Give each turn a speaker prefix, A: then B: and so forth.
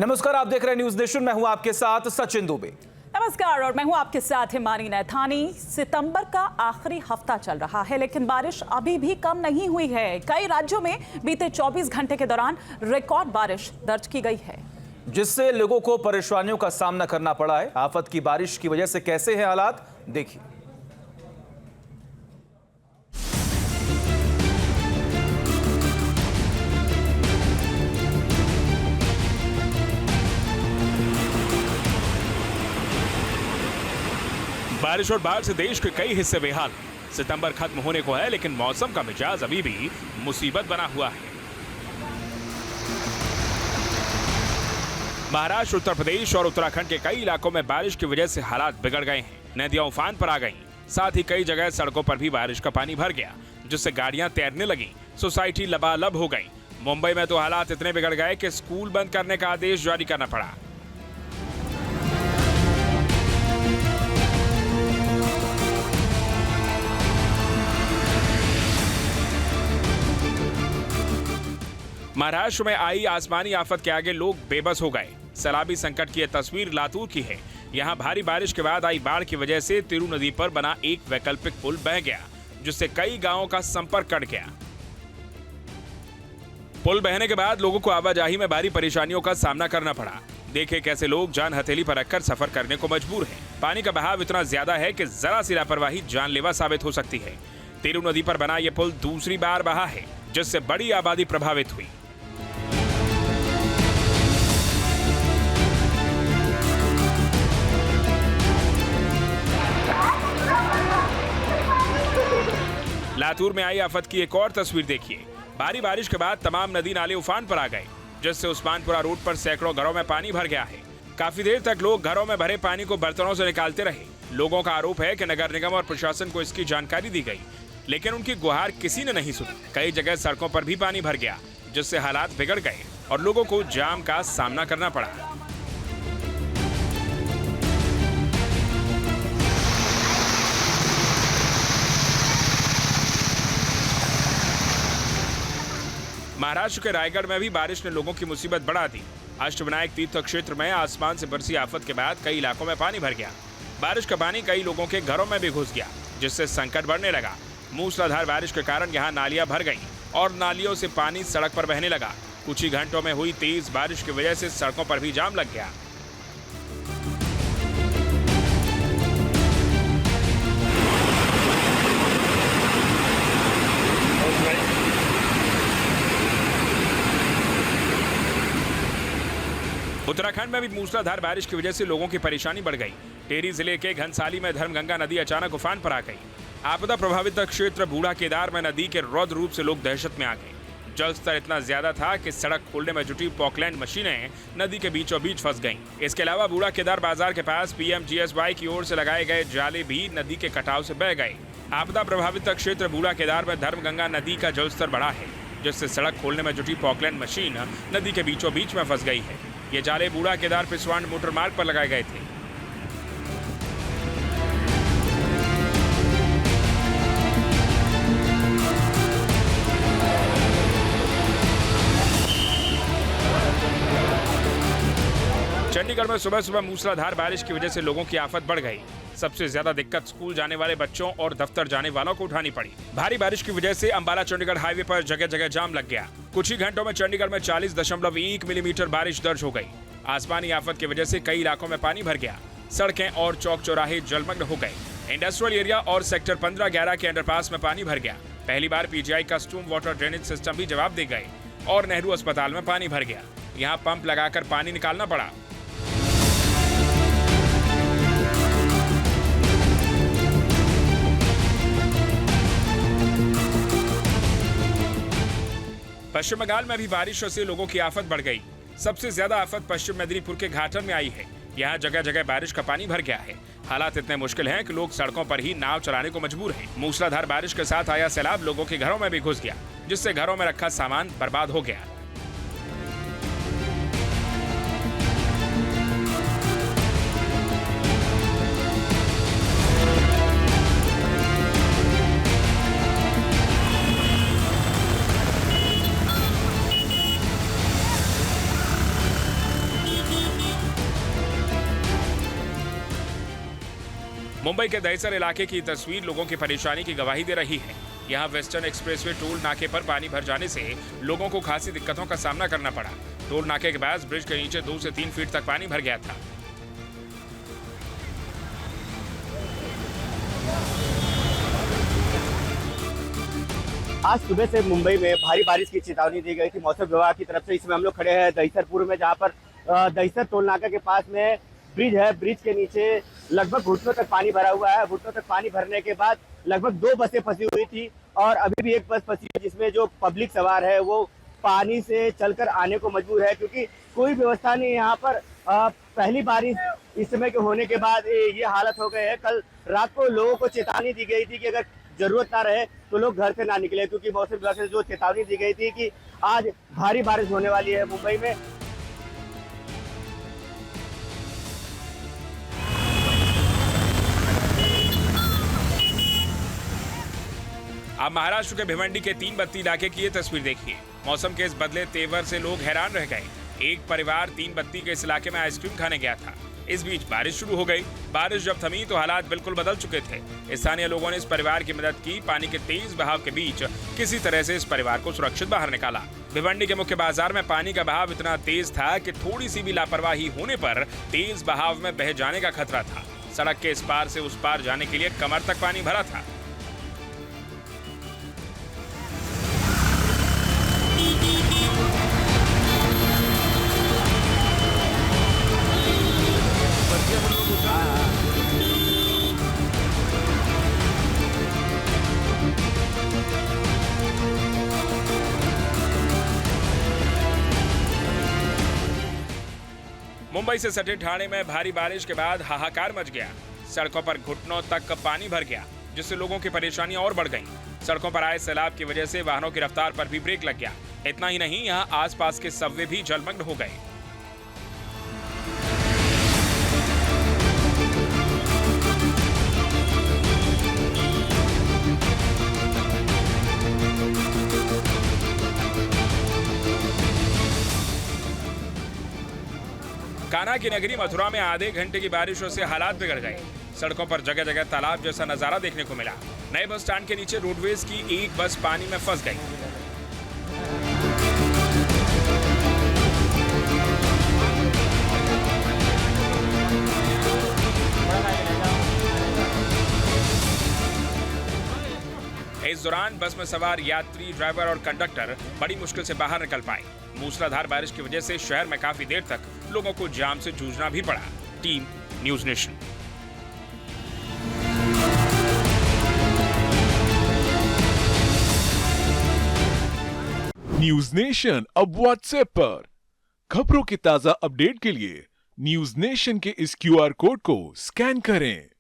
A: नमस्कार, आप देख रहे हैं न्यूज नेशन। मैं हूं आपके साथ सचिन दुबे।
B: नमस्कार और मैं हूं आपके साथ हिमानी नैथानी। सितंबर का आखिरी हफ्ता चल रहा है लेकिन बारिश अभी भी कम नहीं हुई है। कई राज्यों में बीते 24 घंटे के दौरान रिकॉर्ड बारिश दर्ज की गई है,
A: जिससे लोगों को परेशानियों का सामना करना पड़ा है। आफत की बारिश की वजह से कैसे हैं हालात, देखिए।
C: बारिश और बाढ़ से देश के कई हिस्से बेहाल। सितंबर खत्म होने को है लेकिन मौसम का मिजाज अभी भी मुसीबत बना हुआ है। महाराष्ट्र, उत्तर प्रदेश और उत्तराखंड के कई इलाकों में बारिश की वजह से हालात बिगड़ गए हैं। नदियां उफान पर आ गईं। साथ ही कई जगह सड़कों पर भी बारिश का पानी भर गया, जिससे गाड़ियां तैरने लगी। सोसाइटी लबालब हो गई। मुंबई में तो हालात इतने बिगड़ गए कि स्कूल बंद करने का आदेश जारी करना पड़ा। महाराष्ट्र में आई आसमानी आफत के आगे लोग बेबस हो गए। सैलाबी संकट की यह तस्वीर लातूर की है। यहाँ भारी बारिश के बाद आई बाढ़ की वजह से तिरु नदी पर बना एक वैकल्पिक पुल बह गया, जिससे कई गांवों का संपर्क कट गया। पुल बहने के बाद लोगों को आवाजाही में भारी परेशानियों का सामना करना पड़ा। देखे कैसे लोग जान हथेली पर रखकर सफर करने को मजबूर हैं। पानी का बहाव इतना ज्यादा है कि जरा सी लापरवाही जानलेवा साबित हो सकती है। तिरु नदी पर बना यह पुल दूसरी बार बहा है, जिससे बड़ी आबादी प्रभावित हुई। लातूर में आई आफत की एक और तस्वीर देखिए। भारी बारिश के बाद तमाम नदी नाले उफान पर आ गए, जिससे उस्मानपुरा रोड पर सैकड़ों घरों में पानी भर गया है। काफी देर तक लोग घरों में भरे पानी को बर्तनों से निकालते रहे। लोगों का आरोप है कि नगर निगम और प्रशासन को इसकी जानकारी दी गई, लेकिन उनकी गुहार किसी ने नहीं सुनी। कई जगह सड़कों पर भी पानी भर गया, जिससे हालात बिगड़ गए और लोगों को जाम का सामना करना पड़ा। महाराष्ट्र के रायगढ़ में भी बारिश ने लोगों की मुसीबत बढ़ा दी। अष्टविनायक तीर्थ क्षेत्र में आसमान से बरसी आफत के बाद कई इलाकों में पानी भर गया। बारिश का पानी कई लोगों के घरों में भी घुस गया, जिससे संकट बढ़ने लगा। मूसलाधार बारिश के कारण यहाँ नालियां भर गईं और नालियों से पानी सड़क पर बहने लगा। कुछ ही घंटों में हुई तेज बारिश की वजह से सड़कों पर भी जाम लग गया। उत्तराखंड में भी मूसलाधार बारिश की वजह से लोगों की परेशानी बढ़ गई। टेहरी जिले के घनसाली में धर्मगंगा नदी अचानक उफान पर आ गई। आपदा प्रभावित क्षेत्र बूढ़ा केदार में नदी के रौद्र रूप से लोग दहशत में आ गए। जल स्तर इतना ज्यादा था कि सड़क खोलने में जुटी पॉकलैंड मशीनें नदी के बीचों बीच फंस गईं। इसके अलावा बूढ़ा केदार बाजार के पास पीएमजीएसवाई की ओर से लगाए गए जाले भी नदी के कटाव से बह गए। आपदा प्रभावित क्षेत्र बूढ़ा केदार में धर्मगंगा नदी का जलस्तर बढ़ा है, जिससे सड़क खोलने में जुटी पॉकलैंड मशीन नदी के बीचों बीच में फंस गई है। ये जाले बूढ़ा केदार पिसवाड़ मोटर मार्ग पर लगाए गए थे। चंडीगढ़ में सुबह सुबह मूसलाधार बारिश की वजह से लोगों की आफत बढ़ गई। सबसे ज्यादा दिक्कत स्कूल जाने वाले बच्चों और दफ्तर जाने वालों को उठानी पड़ी। भारी बारिश की वजह से अंबाला चंडीगढ़ हाईवे पर जगह जगह जाम लग गया। कुछ ही घंटों में चंडीगढ़ में 40.1 मिलीमीटर बारिश दर्ज हो गई। आसमानी आफत की वजह से कई इलाकों में पानी भर गया। सड़कें और चौक चौराहे जलमग्न हो गए। इंडस्ट्रियल एरिया और सेक्टर 15-11 के अंडरपास में पानी भर गया। पहली बार पीजीआई का स्टॉर्म वाटर ड्रेनेज सिस्टम भी जवाब दे गए और नेहरू अस्पताल में पानी भर गया। यहाँ पंप लगाकर पानी निकालना पड़ा। पश्चिम बंगाल में भी बारिश से लोगों की आफत बढ़ गई। सबसे ज्यादा आफत पश्चिम मेदिनीपुर के घाटन में आई है। यहाँ जगह जगह बारिश का पानी भर गया है। हालात इतने मुश्किल हैं कि लोग सड़कों पर ही नाव चलाने को मजबूर हैं। मूसलाधार बारिश के साथ आया सैलाब लोगों के घरों में भी घुस गया, जिससे घरों में रखा सामान बर्बाद हो गया। मुंबई के दहिसर इलाके की तस्वीर लोगों की परेशानी की गवाही दे रही है। यहाँ वेस्टर्न एक्सप्रेसवे टोल नाके पर पानी भर जाने से लोगों को खासी दिक्कतों का सामना करना पड़ा। टोल नाके के पास ब्रिज के नीचे 2 से 3 फीट तक पानी भर गया था।
D: आज सुबह से मुंबई में भारी बारिश की चेतावनी दी गई थी मौसम विभाग की तरफ से। इसमें हम लोग खड़े हैं दहिसरपुर में, जहां पर दहिसर टोल नाका के पास में ब्रिज है। ब्रिज के नीचे लगभग घुटनों तक पानी भरा हुआ है। घुटनों तक पानी भरने के बाद लगभग 2 बसें फंसी हुई थी और अभी भी एक बस फंसी है, जिसमें जो पब्लिक सवार है वो पानी से चलकर आने को मजबूर है, क्योंकि कोई व्यवस्था नहीं यहाँ पर। पहली बारिश इस समय के होने के बाद ये हालत हो गए है। कल रात को लोगों को चेतावनी दी गई थी कि अगर जरूरत ना रहे तो लोग घर से ना निकले, क्योंकि मौसम विभाग से जो चेतावनी दी गई थी कि आज भारी बारिश होने वाली है मुंबई में।
C: आप महाराष्ट्र के भिवंडी के 3 बत्ती इलाके की ये तस्वीर देखिए। मौसम के इस बदले तेवर से लोग हैरान रह गए। एक परिवार 3 बत्ती के इस इलाके में आइसक्रीम खाने गया था। इस बीच बारिश शुरू हो गई। बारिश जब थमी तो हालात बिल्कुल बदल चुके थे। स्थानीय लोगों ने इस परिवार की मदद की। पानी के तेज बहाव के बीच किसी तरह से इस परिवार को सुरक्षित बाहर निकाला। भिवंडी के मुख्य बाजार में पानी का बहाव इतना तेज था कि थोड़ी सी भी लापरवाही होने पर तेज बहाव में बह जाने का खतरा था। सड़क के इस पार से उस पार जाने के लिए कमर तक पानी भरा था। मुंबई से सटे ठाणे में भारी बारिश के बाद हाहाकार मच गया। सड़कों पर घुटनों तक पानी भर गया, जिससे लोगों की परेशानियां और बढ़ गईं। सड़कों पर आए सैलाब की वजह से वाहनों की रफ्तार पर भी ब्रेक लग गया। इतना ही नहीं, यहां आसपास के सबवे भी जलमग्न हो गए। कान्हा की नगरी मथुरा में आधे घंटे की बारिशों से हालात बिगड़ गए। सड़कों पर जगह जगह तालाब जैसा नजारा देखने को मिला। नए बस स्टैंड के नीचे रोडवेज की एक बस पानी में फंस गई। इस दौरान बस में सवार यात्री, ड्राइवर और कंडक्टर बड़ी मुश्किल से बाहर निकल पाए। मूसलाधार बारिश की वजह से शहर में काफी देर तक लोगों को जाम से जूझना भी पड़ा। Team news nation.
E: News nation अब व्हाट्सएप पर खबरों के ताजा अपडेट के लिए न्यूज नेशन के इस QR कोड को स्कैन करें।